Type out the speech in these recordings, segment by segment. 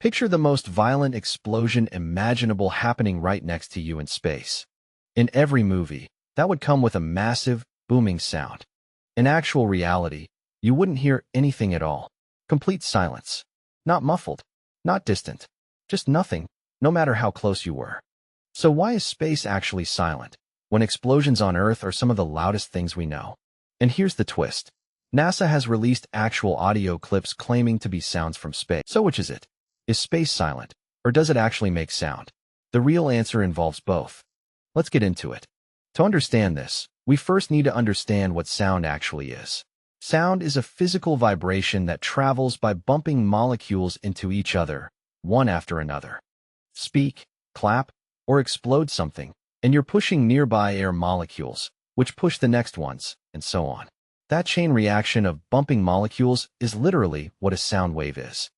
Picture the most violent explosion imaginable happening right next to you in space. In every movie, that would come with a massive, booming sound. In actual reality, you wouldn't hear anything at all. Complete silence. Not muffled, not distant, just nothing, no matter how close you were. So why is space actually silent, when explosions on Earth are some of the loudest things we know? And here's the twist. NASA has released actual audio clips claiming to be sounds from space. So which is it? Is space silent, or does it actually make sound? The real answer involves both. Let's get into it. To understand this, we first need to understand what sound actually is. Sound is a physical vibration that travels by bumping molecules into each other, one after another. Speak, clap, or explode something, and you're pushing nearby air molecules, which push the next ones, and so on. That chain reaction of bumping molecules is literally what a sound wave is.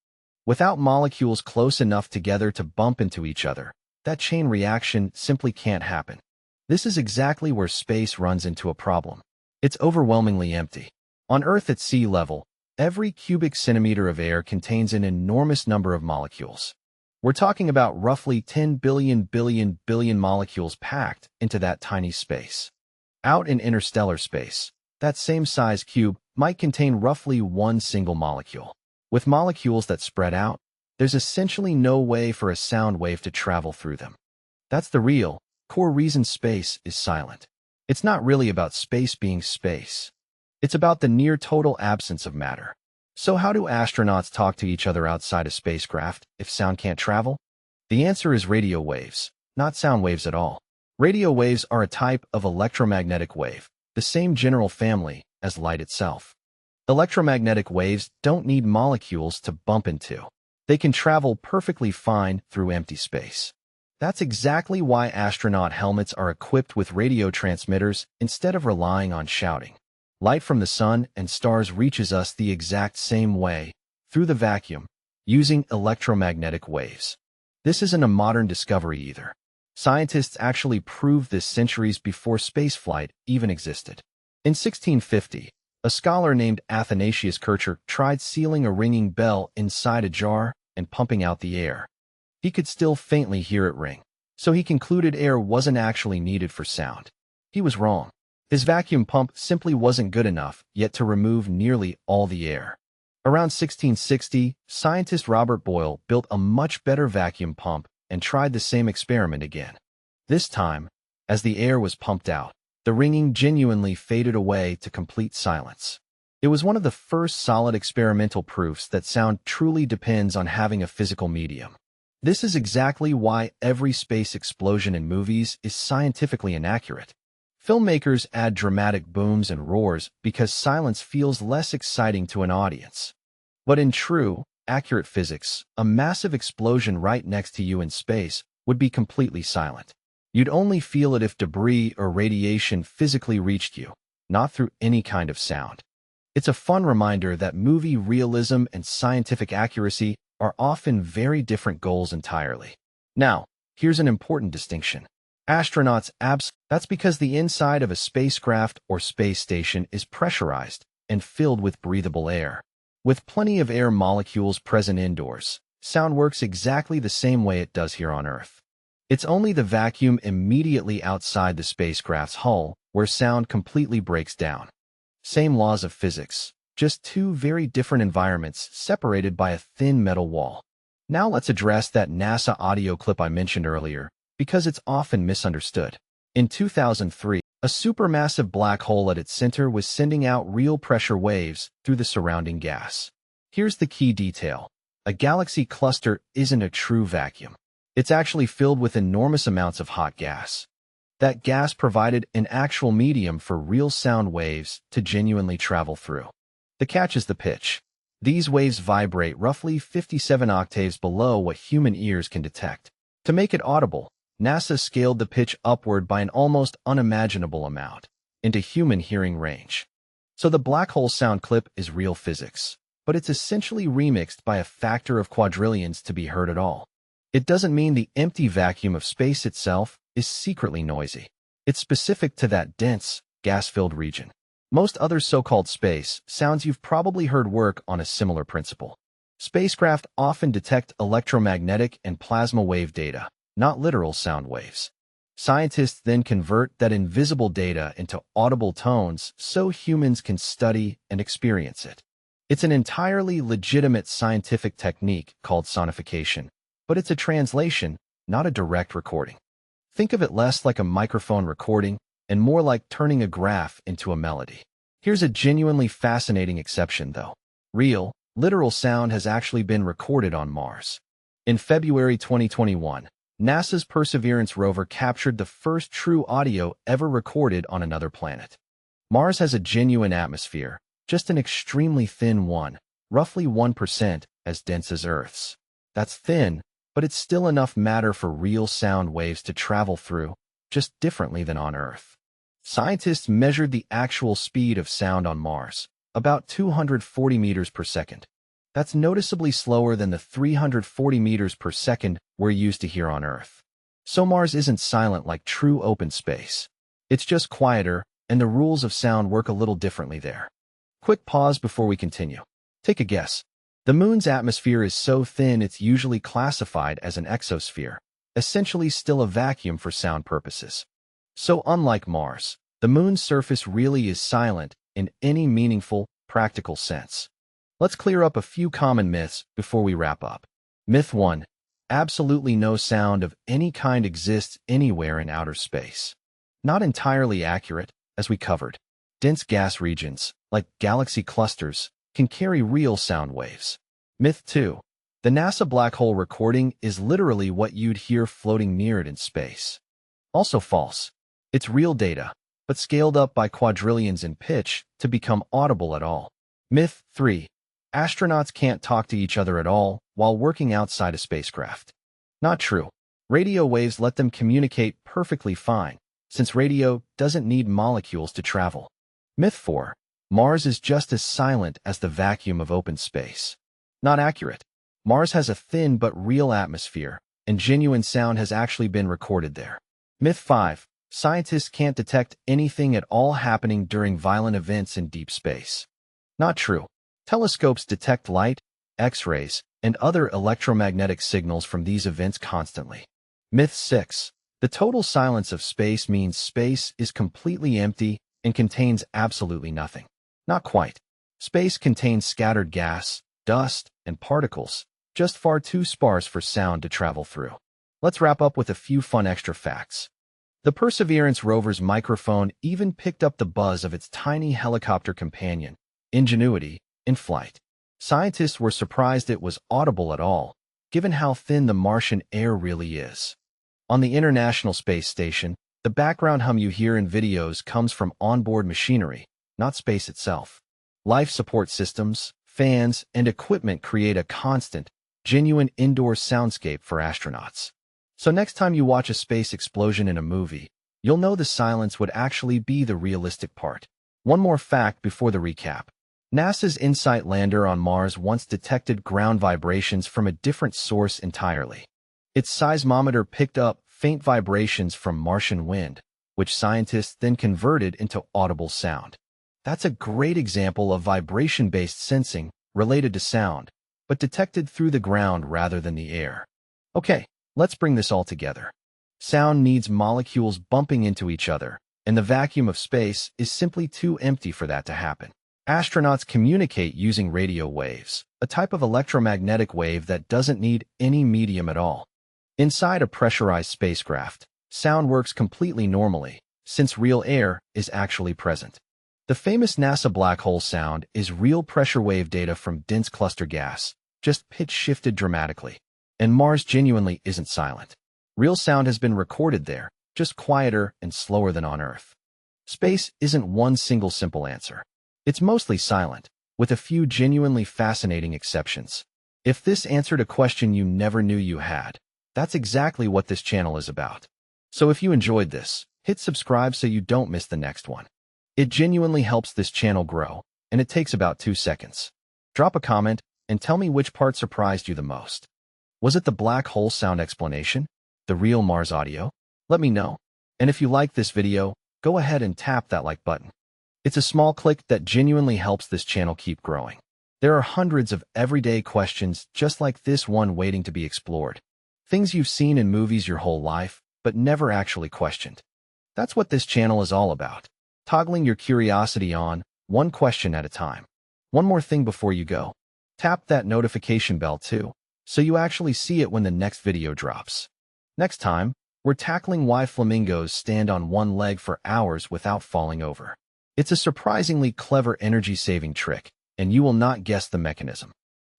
Without molecules close enough together to bump into each other, that chain reaction simply can't happen. This is exactly where space runs into a problem. It's overwhelmingly empty. On Earth at sea level, every cubic centimeter of air contains an enormous number of molecules. We're talking about roughly 10 billion molecules packed into that tiny space. Out in interstellar space, that same size cube might contain roughly one single molecule. With molecules that spread out, there's essentially no way for a sound wave to travel through them. That's the real, core reason space is silent. It's not really about space being space. It's about the near total absence of matter. So how do astronauts talk to each other outside a spacecraft if sound can't travel? The answer is radio waves, not sound waves at all. Radio waves are a type of electromagnetic wave, the same general family as light itself. Electromagnetic waves don't need molecules to bump into. They can travel perfectly fine through empty space. That's exactly why astronaut helmets are equipped with radio transmitters instead of relying on shouting. Light from the sun and stars reaches us the exact same way, through the vacuum, using electromagnetic waves. This isn't a modern discovery either. Scientists actually proved this centuries before spaceflight even existed. In 1650, a scholar named Athanasius Kircher tried sealing a ringing bell inside a jar and pumping out the air. He could still faintly hear it ring, so he concluded air wasn't actually needed for sound. He was wrong. His vacuum pump simply wasn't good enough yet to remove nearly all the air. Around 1660, scientist Robert Boyle built a much better vacuum pump and tried the same experiment again. This time, as the air was pumped out, the ringing genuinely faded away to complete silence. It was one of the first solid experimental proofs that sound truly depends on having a physical medium. This is exactly why every space explosion in movies is scientifically inaccurate. Filmmakers add dramatic booms and roars because silence feels less exciting to an audience. But in true, accurate physics, a massive explosion right next to you in space would be completely silent. You'd only feel it if debris or radiation physically reached you, not through any kind of sound. It's a fun reminder that movie realism and scientific accuracy are often very different goals entirely. Now, here's an important distinction. Astronauts that's because the inside of a spacecraft or space station is pressurized and filled with breathable air. With plenty of air molecules present indoors, sound works exactly the same way it does here on Earth. It's only the vacuum immediately outside the spacecraft's hull where sound completely breaks down. Same laws of physics, just two very different environments separated by a thin metal wall. Now let's address that NASA audio clip I mentioned earlier, because it's often misunderstood. In 2003, a supermassive black hole at its center was sending out real pressure waves through the surrounding gas. Here's the key detail. A galaxy cluster isn't a true vacuum. It's actually filled with enormous amounts of hot gas. That gas provided an actual medium for real sound waves to genuinely travel through. The catch is the pitch. These waves vibrate roughly 57 octaves below what human ears can detect. To make it audible, NASA scaled the pitch upward by an almost unimaginable amount, into human hearing range. So the black hole sound clip is real physics, but it's essentially remixed by a factor of quadrillions to be heard at all. It doesn't mean the empty vacuum of space itself is secretly noisy. It's specific to that dense, gas-filled region. Most other so-called space sounds you've probably heard work on a similar principle. Spacecraft often detect electromagnetic and plasma wave data, not literal sound waves. Scientists then convert that invisible data into audible tones so humans can study and experience it. It's an entirely legitimate scientific technique called sonification, but it's a translation, not a direct recording. Think of it less like a microphone recording and more like turning a graph into a melody. Here's a genuinely fascinating exception, though. Real, literal sound has actually been recorded on Mars. In February 2021, NASA's Perseverance rover captured the first true audio ever recorded on another planet. Mars has a genuine atmosphere, just an extremely thin one, roughly 1% as dense as Earth's. That's thin, but it's still enough matter for real sound waves to travel through, just differently than on Earth. Scientists measured the actual speed of sound on Mars, about 240 meters per second. That's noticeably slower than the 340 meters per second we're used to here on Earth. So Mars isn't silent like true open space. It's just quieter, and the rules of sound work a little differently there. Quick pause before we continue. Take a guess. The Moon's atmosphere is so thin it's usually classified as an exosphere, essentially still a vacuum for sound purposes. So unlike Mars, the Moon's surface really is silent in any meaningful, practical sense. Let's clear up a few common myths before we wrap up. Myth 1. Absolutely no sound of any kind exists anywhere in outer space. Not entirely accurate, as we covered. Dense gas regions, like galaxy clusters, can carry real sound waves. Myth 2. The NASA black hole recording is literally what you'd hear floating near it in space. Also false. It's real data, but scaled up by quadrillions in pitch to become audible at all. Myth 3. Astronauts can't talk to each other at all while working outside a spacecraft. Not true. Radio waves let them communicate perfectly fine, since radio doesn't need molecules to travel. Myth 4. Mars is just as silent as the vacuum of open space. Not accurate. Mars has a thin but real atmosphere, and genuine sound has actually been recorded there. Myth 5. Scientists can't detect anything at all happening during violent events in deep space. Not true. Telescopes detect light, X-rays, and other electromagnetic signals from these events constantly. Myth 6. The total silence of space means space is completely empty and contains absolutely nothing. Not quite. Space contains scattered gas, dust, and particles, just far too sparse for sound to travel through. Let's wrap up with a few fun extra facts. The Perseverance rover's microphone even picked up the buzz of its tiny helicopter companion, Ingenuity, in flight. Scientists were surprised it was audible at all, given how thin the Martian air really is. On the International Space Station, the background hum you hear in videos comes from onboard machinery, not space itself. Life support systems, fans, and equipment create a constant, genuine indoor soundscape for astronauts. So next time you watch a space explosion in a movie, you'll know the silence would actually be the realistic part. One more fact before the recap. NASA's InSight lander on Mars once detected ground vibrations from a different source entirely. Its seismometer picked up faint vibrations from Martian wind, which scientists then converted into audible sound. That's a great example of vibration-based sensing related to sound, but detected through the ground rather than the air. Okay, let's bring this all together. Sound needs molecules bumping into each other, and the vacuum of space is simply too empty for that to happen. Astronauts communicate using radio waves, a type of electromagnetic wave that doesn't need any medium at all. Inside a pressurized spacecraft, sound works completely normally, since real air is actually present. The famous NASA black hole sound is real pressure wave data from dense cluster gas, just pitch shifted dramatically. And Mars genuinely isn't silent. Real sound has been recorded there, just quieter and slower than on Earth. Space isn't one single simple answer. It's mostly silent, with a few genuinely fascinating exceptions. If this answered a question you never knew you had, that's exactly what this channel is about. So if you enjoyed this, hit subscribe so you don't miss the next one. It genuinely helps this channel grow, and it takes about 2 seconds. Drop a comment and tell me which part surprised you the most. Was it the black hole sound explanation? The real Mars audio? Let me know. And if you like this video, go ahead and tap that like button. It's a small click that genuinely helps this channel keep growing. There are hundreds of everyday questions just like this one waiting to be explored. Things you've seen in movies your whole life, but never actually questioned. That's what this channel is all about. Toggling your curiosity on, one question at a time. One more thing before you go. Tap that notification bell too, so you actually see it when the next video drops. Next time, we're tackling why flamingos stand on one leg for hours without falling over. It's a surprisingly clever energy-saving trick, and you will not guess the mechanism.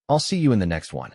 I'll see you in the next one.